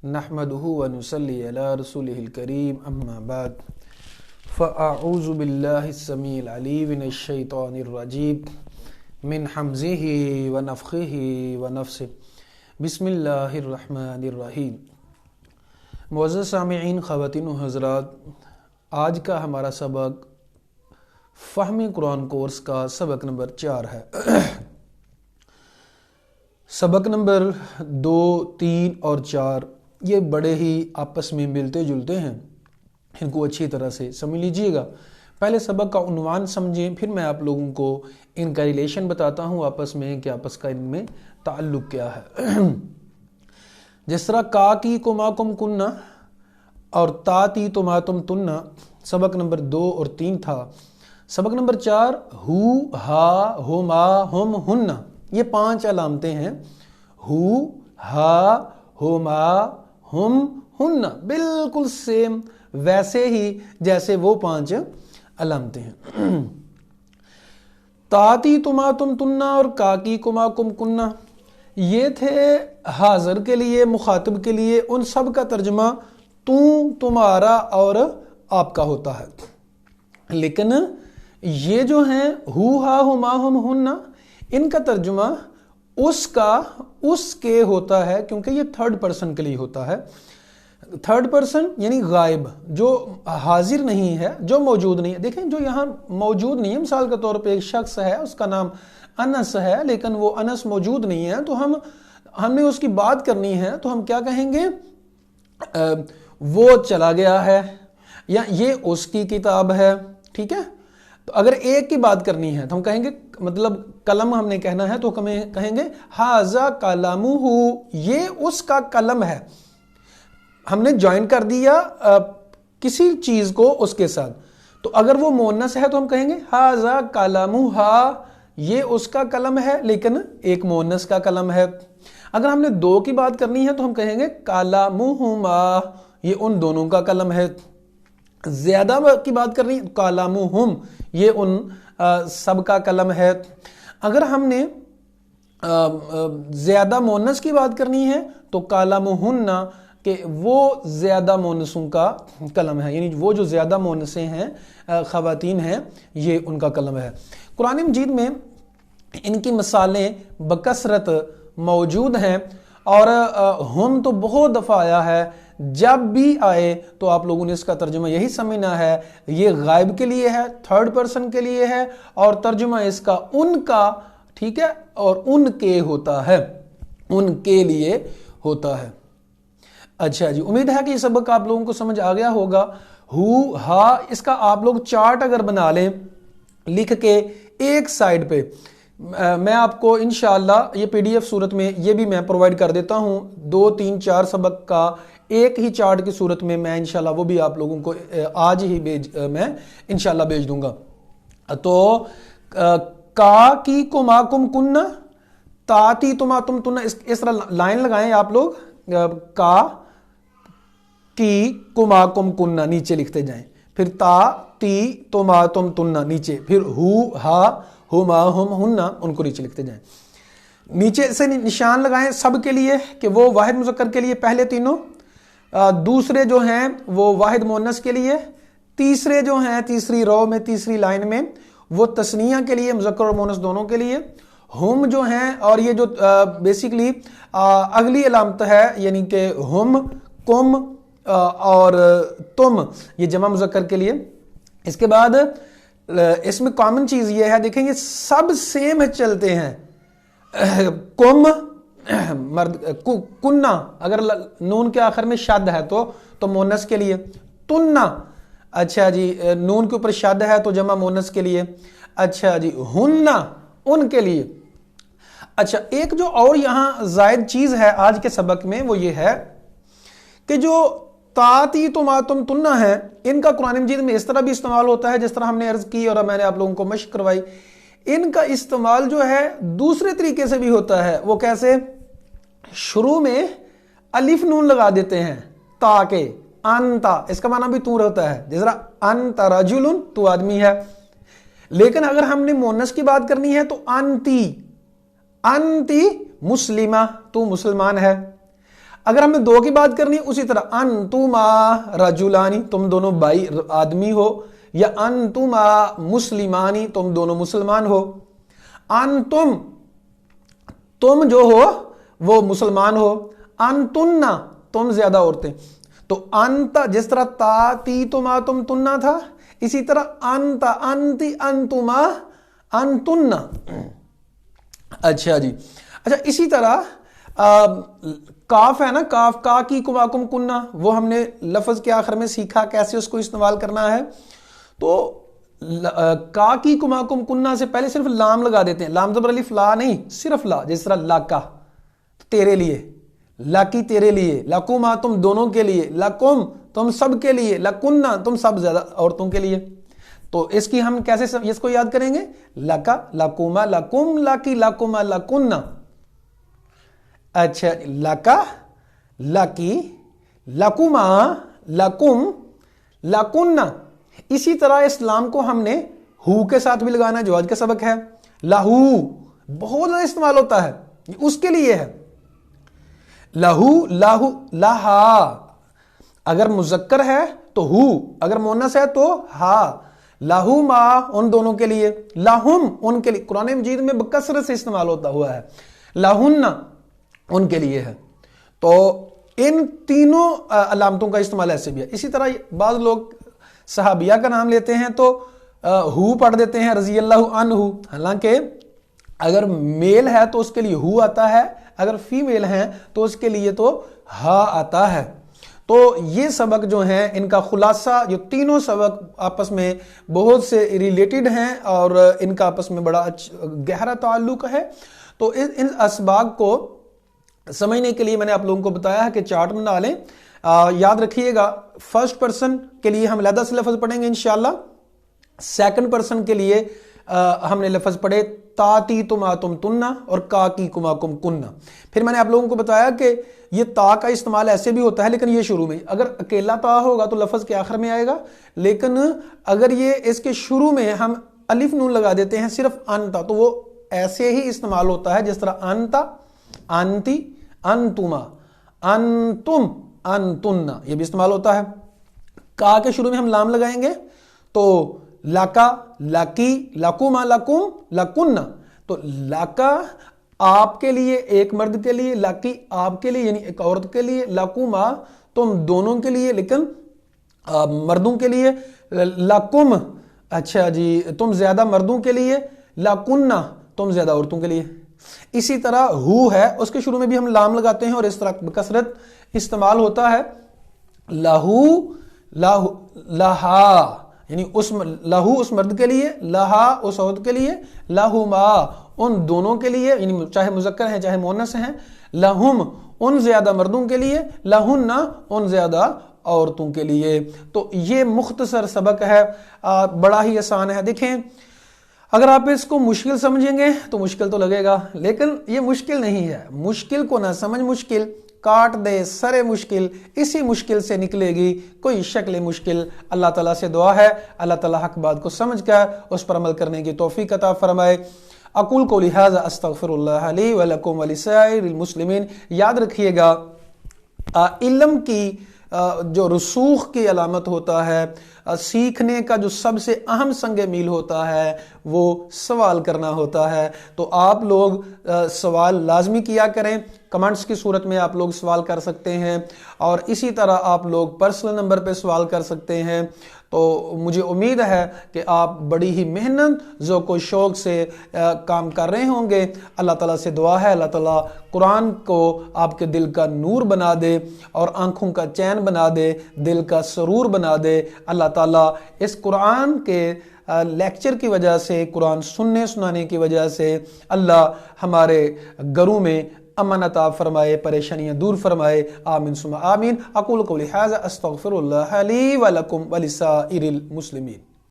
نحمده ونصلي على رسوله الكريم اما بعد فاعوذ بالله السميع العليم من الشيطان الرجيم من حمزه ونفخه ونفثه بسم اللہ الرحمن الرحیم۔ معزز سامعین، خواتین و حضرات، آج کا ہمارا سبق فہم قرآن کورس کا سبق نمبر 4 ہے۔ سبق نمبر 2، 3 اور 4 یہ بڑے ہی آپس میں ملتے جلتے ہیں، ان کو اچھی طرح سے سمجھ لیجئے گا۔ پہلے سبق کا عنوان سمجھیں، پھر میں آپ لوگوں کو ان کا ریلیشن بتاتا ہوں آپس میں کہ آپس کا ان میں تعلق کیا ہے۔ جس طرح کا کی کما کم کننا اور تا تی تما تم تننا سبق نمبر 2 اور 3 تھا، سبق نمبر 4 ہو ہا ہما ہم ہننا، یہ 5 علامتیں ہیں۔ ہو ہا ہما ہم ہننا بالکل سیم ویسے ہی جیسے وہ 5 علامتیں ہیں۔ تاتی تما تم تننا اور کاکی کما کم کننا یہ تھے حاضر کے لیے، مخاطب کے لیے، ان سب کا ترجمہ تو، تمہارا اور آپ کا ہوتا ہے۔ لیکن یہ جو ہیں ہو ہا ہما ہم ہننا، ان کا ترجمہ اس کا اس کے ہوتا ہے، کیونکہ یہ تھرڈ پرسن کے لیے ہوتا ہے۔ تھرڈ پرسن یعنی غائب، جو حاضر نہیں ہے، جو موجود نہیں ہے۔ دیکھیں جو یہاں موجود نہیں ہے، مثال کے طور پہ ایک شخص ہے، اس کا نام انس ہے، لیکن وہ انس موجود نہیں ہے، تو ہم نے اس کی بات کرنی ہے تو ہم کیا کہیں گے؟ وہ چلا گیا ہے، یا یہ اس کی کتاب ہے، ٹھیک ہے؟ تو اگر ایک کی بات کرنی ہے تو ہم کہیں گے، مطلب قلم ہم نے کہنا ہے تو کہیں گے ھذا قلمہ، یہ اس کا قلم ہے۔ ہم نے جوائن کر دیا کسی چیز کو اس کے ساتھ، تو اگر وہ مؤنث ہے تو ہم کہیں گے ھذا قلمھا، یہ اس کا قلم ہے لیکن ایک مؤنث کا قلم ہے۔ اگر ہم نے 2 کی بات کرنی ہے تو ہم کہیں گے قلمھما، یہ ان دونوں کا قلم ہے۔ زیادہ کی بات کرنی ہے قلمھم، یہ ان سب کا قلم ہے۔ اگر ہم نے زیادہ مؤنث کی بات کرنی ہے تو قلمھن، کہ وہ زیادہ مؤنثوں کا قلم ہے، یعنی وہ جو زیادہ مؤنثیں ہیں، خواتین ہیں، یہ ان کا قلم ہے۔ قرآن مجید میں ان کی مثالیں بکثرت موجود ہیں، اور ہم تو بہت دفعہ آیا ہے۔ جب بھی آئے تو آپ لوگوں نے اس کا ترجمہ یہی سمجھنا ہے، یہ غائب کے لیے ہے، تھرڈ پرسن کے لیے ہے، اور ترجمہ اس کا ان کا، ٹھیک ہے، اور ان کے ہوتا ہے، ان کے لیے ہوتا ہے۔ اچھا جی، امید ہے کہ یہ سبق آپ لوگوں کو سمجھ آ گیا ہوگا۔ ہو ہا، اس کا آپ لوگ چارٹ اگر بنا لیں لکھ کے ایک سائیڈ پہ، میں آپ کو انشاءاللہ یہ PDF صورت میں یہ بھی میں پرووائڈ کر دیتا ہوں، 2، 3، 4 سبق کا ایک ہی چارٹ کی صورت میں میں انشاءاللہ وہ بھی آپ لوگوں کو آج ہی میں انشاءاللہ بھیج دوں گا۔ تو کا کی کما کم کننا، تا تی تما تم تننا، اس طرح لائن لگائیں آپ لوگ، کا کی کما کم کننا نیچے لکھتے جائیں، پھر تا تی تما تم تننا نیچے، پھر ہو ہا ہما ہم ہننا ان کو نیچے لکھتے جائیں۔ نیچے سے نشان لگائیں سب کے لیے کہ وہ واحد مذکر کے لیے پہلے تینوں، دوسرے جو ہیں وہ واحد مؤنث کے لیے، تیسرے جو ہیں تیسری رو میں، تیسری لائن میں وہ تثنیہ کے لیے، مذکر اور مؤنث دونوں کے لیے۔ ہم جو ہیں، اور یہ جو بیسیکلی اگلی علامت ہے، یعنی کہ ہم، کم اور تم، یہ جمع مذکر کے لیے۔ اس کے بعد اس میں کامن چیز یہ ہے، دیکھیں یہ سب سیم چلتے ہیں۔ کم مرد، کننا اگر نون کے آخر میں شد ہے تو مؤنث کے لیے، تننا اچھا جی نون کے اوپر شد ہے تو جمع مؤنث کے لیے، اچھا جی ہننا ان کے لیے۔ اچھا ایک جو اور یہاں زائد چیز ہے آج کے سبق میں، وہ یہ ہے کہ جو تا تی تما تم تننا ہے، ان کا قرآن مجید میں اس طرح بھی استعمال ہوتا ہے جس طرح ہم نے عرض کی اور میں نے آپ لوگوں کو مشق کروائی۔ ان کا استعمال جو ہے دوسرے طریقے سے بھی ہوتا ہے۔ وہ کیسے؟ شروع میں الف نون لگا دیتے ہیں تا کے، انتا، اس کا معنی بھی تو ہوتا ہے، جس طرح انت رجل، تو آدمی ہے۔ لیکن اگر ہم نے مؤنث کی بات کرنی ہے تو انتی، انتی مسلمہ، تو مسلمان ہے۔ اگر ہمیں دو کی بات کرنی اسی طرح انتما رجلانی تم دونوں بھائی آدمی ہو، یا انتما مسلمانی تم دونوں مسلمان ہو، انتم تم جو ہو وہ مسلمان ہو، انتنا تم زیادہ عورتیں. تو انت جس طرح تا تی تما تم تننا تھا، اسی طرح انت انتی انتما انتنا. اچھا جی، اچھا اسی طرح کاف ہے نا، کاف کا کی کماکم کننا، وہ ہم نے لفظ کے آخر میں سیکھا کیسے اس کو استعمال کرنا ہے. تو کا کی کماکم کننا سے پہلے صرف لام لگا دیتے ہیں، لام زبر الف لا نہیں، صرف لا. جس طرح لاکا تیرے لیے، لاکی تیرے لیے، لکما تم دونوں کے لیے، لکم تم سب کے لیے، لکننا تم سب زیادہ عورتوں کے لیے. تو اس کی ہم کیسے اس کو یاد کریں گے؟ لکا لکما لکم لاکی لکما لکننا. اچھا لکا لاکی لکما لکم لکننا. اسی طرح اسلام کو ہم نے ہو کے ساتھ بھی لگانا، جو آج کا سبق ہے. لہو بہت زیادہ استعمال ہوتا ہے، اس کے لیے ہے. لہو لاہو لہا اگر مذکر ہے تو ہو، اگر مونس ہے تو ہا. لہو ما ان دونوں کے لیے، لہم ان کے لیے. قرآن مجید میں بکثرت سے استعمال ہوتا ہوا ہے. لہن ان کے لیے ہے. تو ان تینوں علامتوں کا استعمال ایسے بھی ہے. اسی طرح بعض لوگ صحابیہ کا نام لیتے ہیں تو ہو پڑھ دیتے ہیں رضی اللہ عنہ، حالانکہ اگر میل ہے تو اس کے لیے ہو آتا ہے، اگر فیمیل ہیں تو اس کے لیے تو ہا آتا ہے. تو یہ سبق جو ہیں ان کا خلاصہ، جو تینوں سبق آپس میں بہت سے ریلیٹڈ ہیں اور ان کا آپس میں بڑا گہرا تعلق ہے. تو ان اسباق کو سمجھنے کے لیے میں نے آپ لوگوں کو بتایا ہے کہ چارٹ بنا لیں. یاد رکھیے گا فرسٹ پرسن کے لیے ہم علیحدہ سے لفظ پڑھیں گے انشاءاللہ. سیکنڈ پرسن کے لیے ہم نے لفظ پڑھے تا تی تما تم تننا اور کا کی کما کم کننا. پھر میں نے آپ لوگوں کو بتایا کہ یہ تا کا استعمال ایسے بھی ہوتا ہے، لیکن یہ شروع میں، اگر اکیلا تا ہوگا تو لفظ کے آخر میں آئے گا، لیکن اگر یہ اس کے شروع میں ہم الف نون لگا دیتے ہیں صرف انتا، تو وہ ایسے ہی استعمال ہوتا ہے جس طرح انتا انتی انتما انتم انتنا، یہ بھی استعمال ہوتا ہے. کا کے شروع میں ہم لام لگائیں گے تو لاکا لاکی لکما لکم لکننا. تو لاکا آپ کے لیے، ایک مرد کے لیے، لاکی آپ کے لیے یعنی ایک عورت کے لیے، لکما تم دونوں کے لیے لیکن مردوں کے لیے، لکم اچھا جی تم زیادہ مردوں کے لیے، لکننا تم زیادہ عورتوں کے لیے. اسی طرح ہو ہے، اس کے شروع میں بھی ہم لام لگاتے ہیں اور اس طرح بکثرت استعمال ہوتا ہے. لہو لہا یعنی لہو اس مرد کے لیے، لہا اس عورت کے لیے، لہما ان دونوں کے لیے یعنی چاہے مذکر ہیں چاہے مؤنث ہیں، لہم ان زیادہ مردوں کے لیے، لہن ان زیادہ عورتوں کے لیے. تو یہ مختصر سبق ہے، بڑا ہی آسان ہے. دیکھیں اگر آپ اس کو مشکل سمجھیں گے تو مشکل تو لگے گا، لیکن یہ مشکل نہیں ہے. مشکل کو نہ سمجھ مشکل، کاٹ دے سرے مشکل، اسی مشکل سے نکلے گی کوئی شکل مشکل. اللہ تعالیٰ سے دعا ہے اللہ تعالیٰ حق بات کو سمجھ کر اس پر عمل کرنے کی توفیق عطا فرمائے. اقول قولی ھذا استغفر اللہ لی ولکم ولسائر المسلمین. یاد رکھیے گا علم کی جو رسوخ کی علامت ہوتا ہے، سیکھنے کا جو سب سے اہم سنگ میل ہوتا ہے وہ سوال کرنا ہوتا ہے. تو آپ لوگ سوال لازمی کیا کریں، کمنٹس کی صورت میں آپ لوگ سوال کر سکتے ہیں اور اسی طرح آپ لوگ پرسنل نمبر پہ سوال کر سکتے ہیں. تو مجھے امید ہے کہ آپ بڑی ہی محنت ذوق و شوق سے کام کر رہے ہوں گے. اللہ تعالیٰ سے دعا ہے اللہ تعالیٰ قرآن کو آپ کے دل کا نور بنا دے اور آنکھوں کا چین بنا دے، دل کا سرور بنا دے. اللہ تعالیٰ اس قرآن کے لیکچر کی وجہ سے، قرآن سننے سنانے کی وجہ سے اللہ ہمارے گھروں میں امن عطا فرمائے، پریشانیاں دور فرمائے. آمین ثم آمین. اقول قولی ھذا استغفر اللہ لی ولکم ولسائر المسلمین.